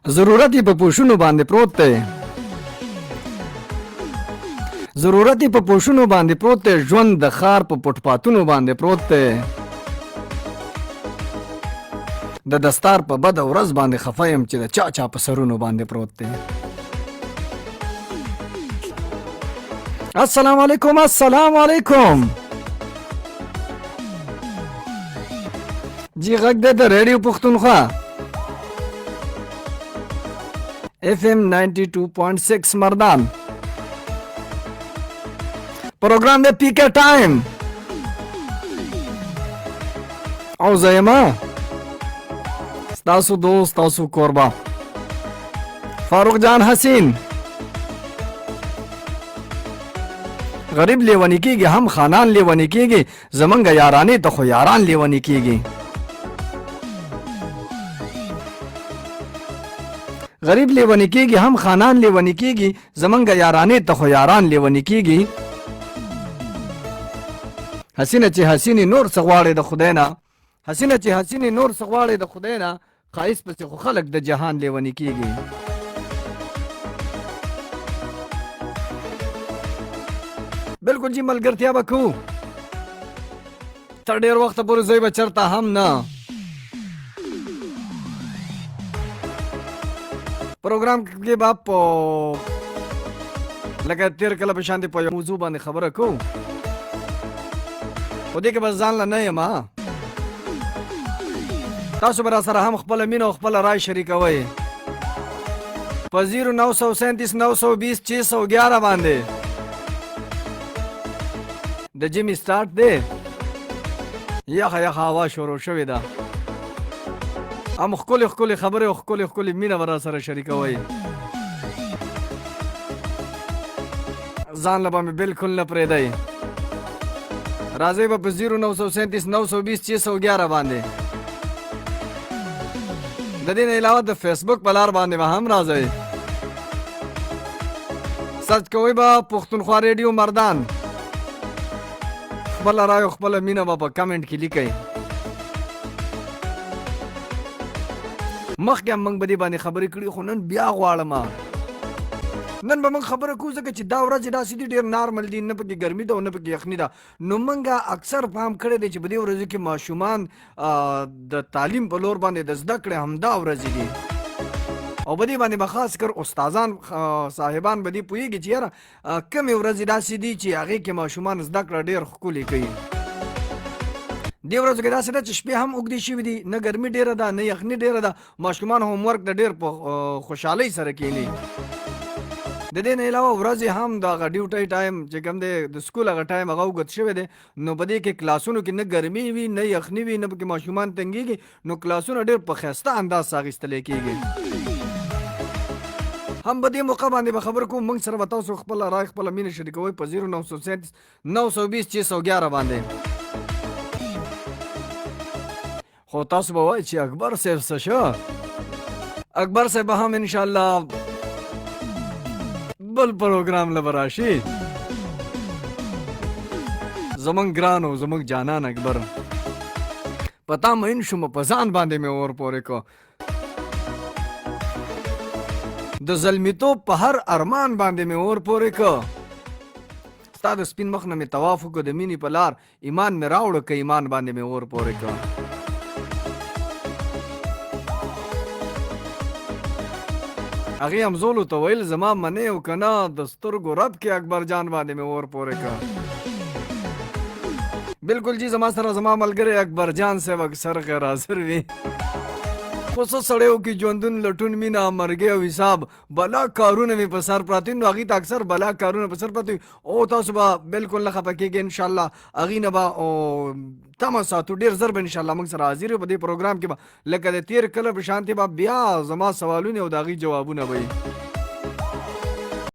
ضرورت یې په پوښونو باندې پروت دی، ضرورت یې په پوښونو باندې پروت دی، ژوند د ښار په فوټپاتونو باندې پروت دی، د دستار په بده ورځ باندې خفه یم چې د چا چا په سرونو باندې پروت دی. السلام علیکم، السلام علیکم. جی غږ دی د ریډیو پښتونخوا FM 92.6 مردان. پروګرام دی پیکر ټایم او زیما ستاسو دوست ستاسو کوربه فاروق جان حسین. غریب لیونی کیږي هم خانان لیونی کیږي، زمونږ یارانې ته خو یاران لیونی کیږي. غریب لیونی کیږي هم خانان لیونی کیږي، زمونږ یارانې ته خو یاران لیونی کیږي. حسینه چې حسینې نور څه غواړې د خدای نه، حسینه چې حسینې نور څه غواړې د خدای نه، ښایست پسې خو خلک د جهان لیونی کیږي. بالکل جی ملګرتیا به کوو تر ډېر وخته پورې زوی به چرته هم نه. پروګرام کې به په لکه تېر کله په شانتې په یو موضوع باندې خبره کوو، خو دې کې به ځان له نه یم. تاسو به را سره هم خپله مینه او خپله رای شریکوئ په 0937 920 611 باندې. د جمی سٹارټ دی، یخه یخه هوا شروع شوې ده، هم ښکلې ښکلې خبرې او ښکلې ښکلې مینه به را سره شریکوئ. ځان له به مې بلکل نه پرېږدئ. راځئ به په 0937 920 611 باندې. د دې نه علاوه د فیسبوک په لار باندې به هم راځئ، سرچ کوئ به پښتونخوا ریډیو مردان. خپله رای او خپله مینه به په کمنټ کې لیکئ. مخکې هم موږ به دې باندې خبرې کړي، خو نن بیا غواړم نن به موږ خبره کوو ځکه چې دا ورځې داسې دي ډېر نارمل دي، نه پکې ګرمي ده او نه پکې یخني ده. نو موږ اکثر پام کړی دی چې په دې ورځو کې ماشومان د تعلیم په لور باندې د زده کړې همدا ورځې دي، او په دې باندې به خاص کر استادان صاحبان به دې پوهېږي چې یاره کمې ورځې داسې دي چې هغې کې ماشومان زده کړه ډېر ښکلې کوي. دې ورځو کې داسې ده چې شپې هم اوږدې شوي دي، نه ګرمي ډېره ده نه یخني ډېره ده، ماشومان هوم ورک د ډېر په خوشحالۍ سره کښېني. د دې نه علاوه ورځې هم د هغه ډیوټۍ ټایم چې کوم دی د سکول هغه ټایم هغه اوږد شوی دی، نو په دې کې کلاسونو کې نه ګرمي وي نه یخني وي، نه پکې ماشومان تنګېږي، نو کلاسونه ډېر په ښایسته انداز اخیستلی کېږي. هم په دې موقع باندې به خبر کوم، موږ سره به تاسو خپله رای خپله مینه شریکوئ په 0937 920 611 باندې. خو تاسو به وایئ چې اکبر صاحب څه شو، اکبر صاحب به هم انشاءالله بل پروګرام له به راشي. زمونږ ګران او زمونږ جانان اکبر، په تا مین شوم په ځان باندې مې اور پورې کو، د زلمیتوب په هر ارمان باندې مې اور پورې کو، ستا د سپین مخ نه مې طواف وکړو، د مینې په لار ایمان مې راوړو که ایمان باندې مې اور پورې کو. هغې همزولو ته ویل زما منې او که نه د سترګو رب کې اکبر جان باندې مې اور پورې کړه. بالکل جی زما سره زما ملګری اکبر جان صاحب اکثر غیر حاضر وي، خو څه سړیو کې ژوندون لټون مینه مرګې او حساب بلا کارونه مې په سر پراته وي، نو هغې ته اکثر بلا کارونه په سر پراته وي، او تاسو به بالکل نه خفه کېږئ انشاءالله. هغې نه به تمه ساتو، ډېر ژر به انشاءالله موږ سره حاضر یو په دې پروګرام کې به، لکه د تېر کله په شانتې به بیا زما سوالونه او د هغې جوابونه به وي.